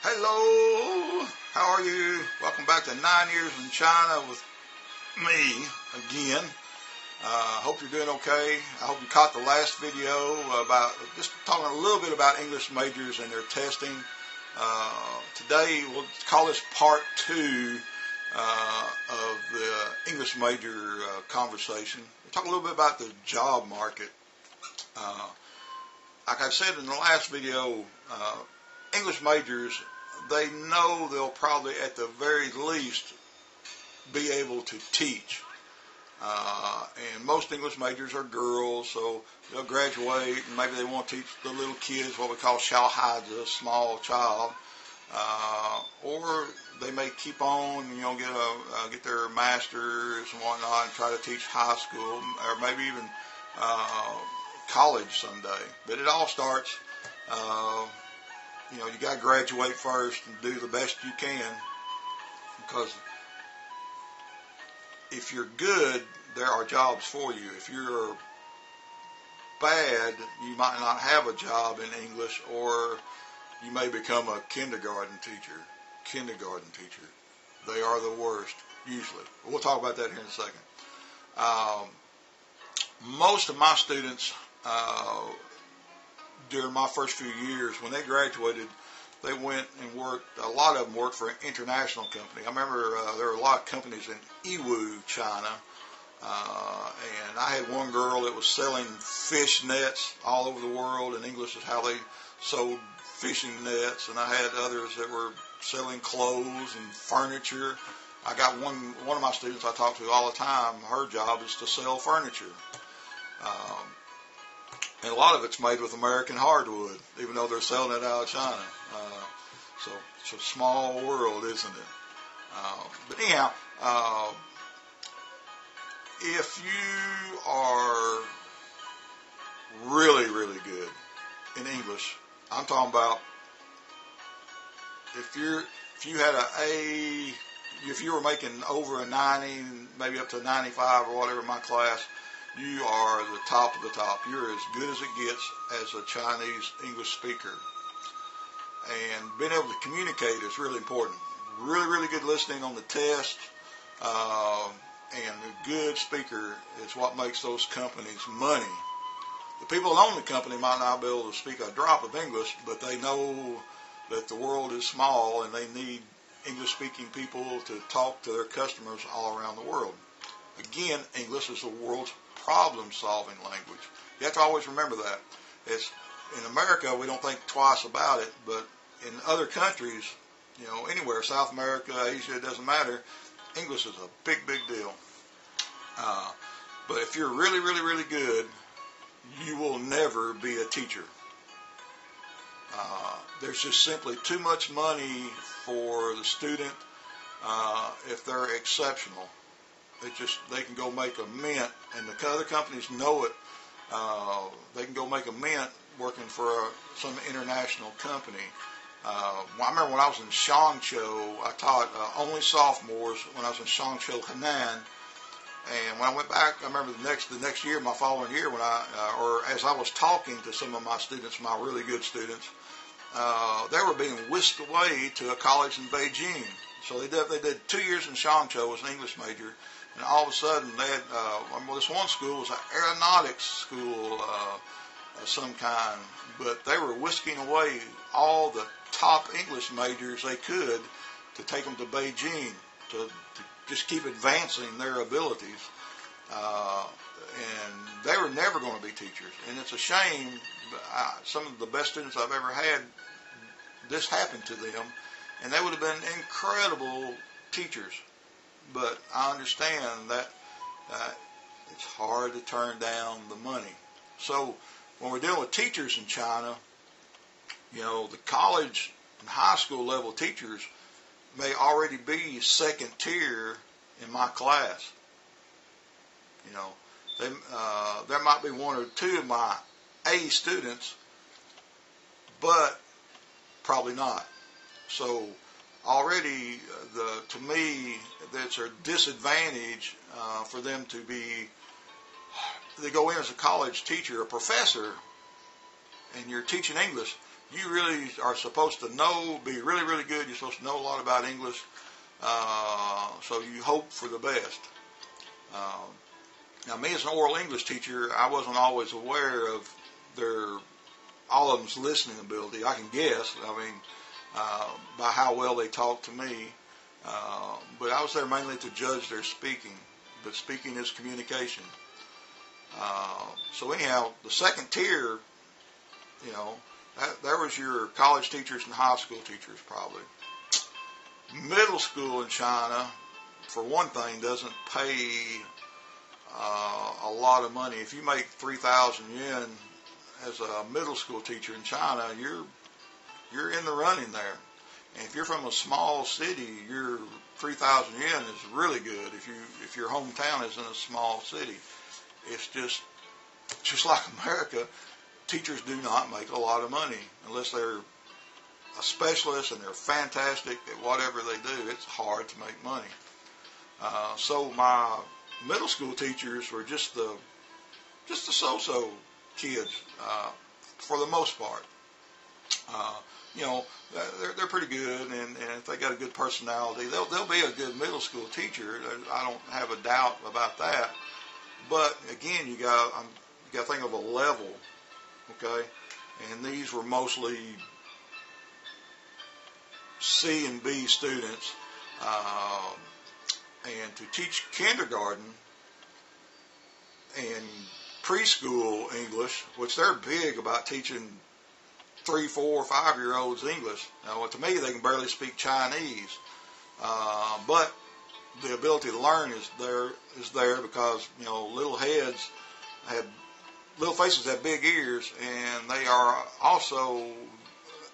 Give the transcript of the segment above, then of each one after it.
Hello, how are you? Welcome back to 9 Years in China with me again. Hope you're doing okay. I hope you caught the last video about just talking a little bit about English majors and their testing. Today we'll call this part 2 of the English major conversation. We'll talk a little bit about the job market. Like I said in the last video, English majors, they know they'll probably at the very least be able to teach. And most English majors are girls, so they'll graduate and maybe they want to teach the little kids, what we call Xiaohaizi, small child. Or they may keep on, get their masters and whatnot and try to teach high school or maybe even college someday. But it all starts, you got to graduate first and do the best you can, because if you're good, there are jobs for you. If you're bad, you might not have a job in English, or you may become a kindergarten teacher. They are the worst, usually. We'll talk about that here in a second. Most of my students, during my first few years, when they graduated, they went and worked, a lot of them worked for an international company. I remember there were a lot of companies in Yiwu, China, and I had one girl that was selling fish nets all over the world, and English is how they sold fishing nets, and I had others that were selling clothes and furniture. I got one of my students I talk to all the time, her job is to sell furniture. And a lot of it's made with American hardwood, even though they're selling it out of China. So it's a small world, isn't it? But anyhow, if you are really, really good in English, I'm talking about if you were making over a 90, maybe up to 95 or whatever in my class, you are the top of the top. You're as good as it gets as a Chinese English speaker. And being able to communicate is really important. Really, really good listening on the test, and a good speaker is what makes those companies money. The people that own the company might not be able to speak a drop of English, but they know that the world is small and they need English-speaking people to talk to their customers all around the world. Again, English is the world's problem-solving language. You have to always remember that. It's in America, we don't think twice about it, but in other countries, anywhere, South America, Asia, it doesn't matter, English is a big, big deal. But if you're really, really, really good, you will never be a teacher. There's just simply too much money for the student if they're exceptional. They can go make a mint, and the other companies know it. They can go make a mint working for some international company. I remember when I was in Shangzhou, I taught only sophomores when I was in Shangzhou, Henan. And when I went back, I remember the next year, my following year, or as I was talking to some of my students, my really good students, they were being whisked away to a college in Beijing. So they did 2 years in Shangzhou as an English major. And all of a sudden, they had, this one school was an aeronautics school of some kind, but they were whisking away all the top English majors they could to take them to Beijing to just keep advancing their abilities. And they were never going to be teachers. And it's a shame, some of the best students I've ever had, this happened to them, and they would have been incredible teachers. But I understand that it's hard to turn down the money. So when we're dealing with teachers in China, the college and high school level teachers may already be second tier in my class. There might be one or two of my A students, but probably not. So already, to me, that's a disadvantage for them to be. They go in as a college teacher, a professor, and you're teaching English, you really are supposed to know, be really, really good. You're supposed to know a lot about English. So you hope for the best. Now, me as an oral English teacher, I wasn't always aware of all of them's listening ability. I can guess, by how well they talk to me. But I was there mainly to judge their speaking. But speaking is communication. So anyhow, the second tier, there was your college teachers and high school teachers probably. Middle school in China, for one thing, doesn't pay a lot of money. If you make 3,000 yen as a middle school teacher in China, you're in the running there. And if you're from a small city, your 3,000 yen is really good. If your hometown is in a small city, it's just like America. Teachers do not make a lot of money unless they're a specialist and they're fantastic at whatever they do. It's hard to make money. So my middle school teachers were just the so-so kids for the most part. They're pretty good, and if they got a good personality, they'll be a good middle school teacher. I don't have a doubt about that. But again, you got to think of a level, okay? And these were mostly C and B students, and to teach kindergarten and preschool English, which they're big about teaching 3, 4, 5-year-olds English. Now, to me, they can barely speak Chinese, but the ability to learn is there because little faces have big ears, and they are also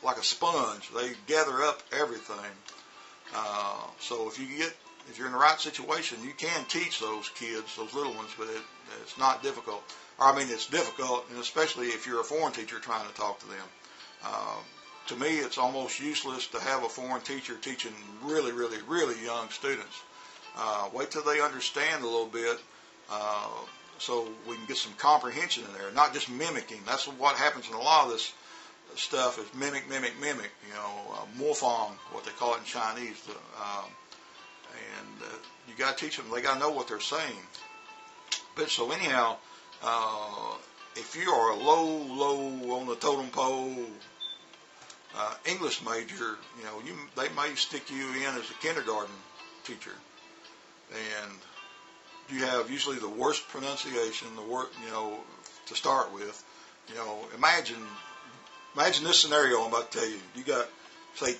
like a sponge. They gather up everything. So if you're in the right situation, you can teach those kids, those little ones, but it's not difficult. It's difficult, and especially if you're a foreign teacher trying to talk to them. To me, it's almost useless to have a foreign teacher teaching really, really, really young students. Wait till they understand a little bit so we can get some comprehension in there, not just mimicking. That's what happens in a lot of this stuff is mimic, morphong, what they call it in Chinese. You got to teach them. They got to know what they're saying. But so anyhow, if you are a low on the totem pole English major, they may stick you in as a kindergarten teacher, and you have usually the worst pronunciation, to start with. Imagine this scenario I'm about to tell you. You got, say,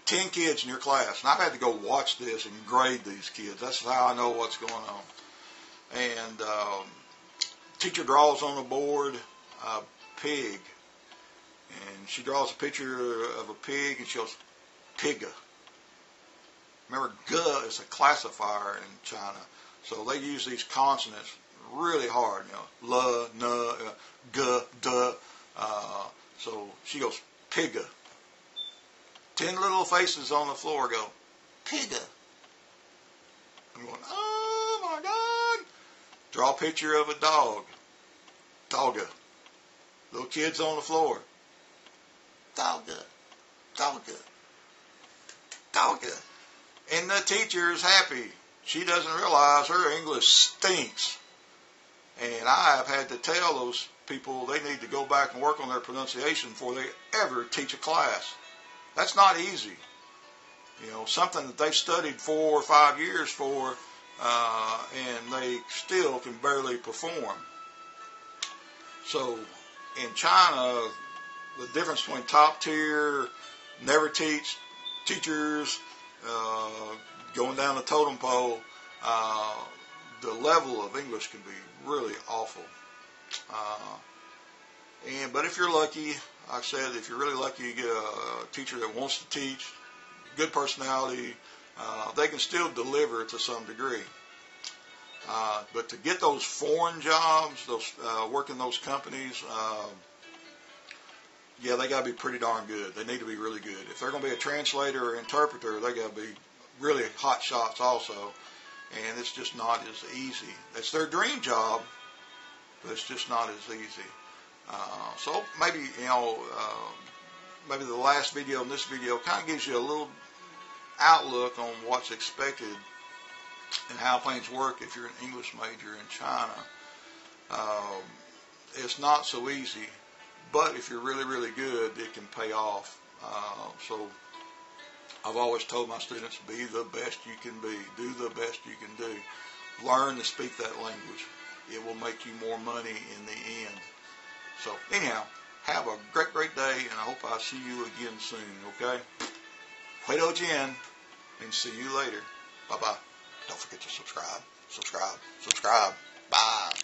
10 kids in your class, and I've had to go watch this and grade these kids. That's how I know what's going on. And teacher draws on the board a pig, and she draws a picture of a pig, and she goes, "Pigga." Remember, "g" is a classifier in China, so they use these consonants really hard. L, n, g, d. So she goes, "Pigga." 10 little faces on the floor go, "Pigga." I'm going, oh my God. Draw a picture of a dog. Dogga. Little kids on the floor. Dogga. Dogga. Dogga. And the teacher is happy. She doesn't realize her English stinks. And I have had to tell those people they need to go back and work on their pronunciation before they ever teach a class. That's not easy. Something that they've studied 4 or 5 years for, and they still can barely perform. So in China, the difference between top tier, never teach teachers, going down the totem pole, the level of English can be really awful. But if you're lucky, like I said, if you're really lucky, you get a teacher that wants to teach, good personality, they can still deliver to some degree. But to get those foreign jobs, work in those companies, they got to be pretty darn good. They need to be really good. If they're going to be a translator or interpreter, they got to be really hot shots also. And it's just not as easy. It's their dream job, but it's just not as easy. So maybe, maybe the last video and this video kind of gives you a little outlook on what's expected and how things work if you're an English major in China. It's not so easy, but if you're really, really good, it can pay off. So I've always told my students, be the best you can be. Do the best you can do. Learn to speak that language. It will make you more money in the end. So anyhow, have a great, great day, and I hope I see you again soon, okay? 回头见, and see you later. Bye-bye. Don't forget to subscribe. Bye.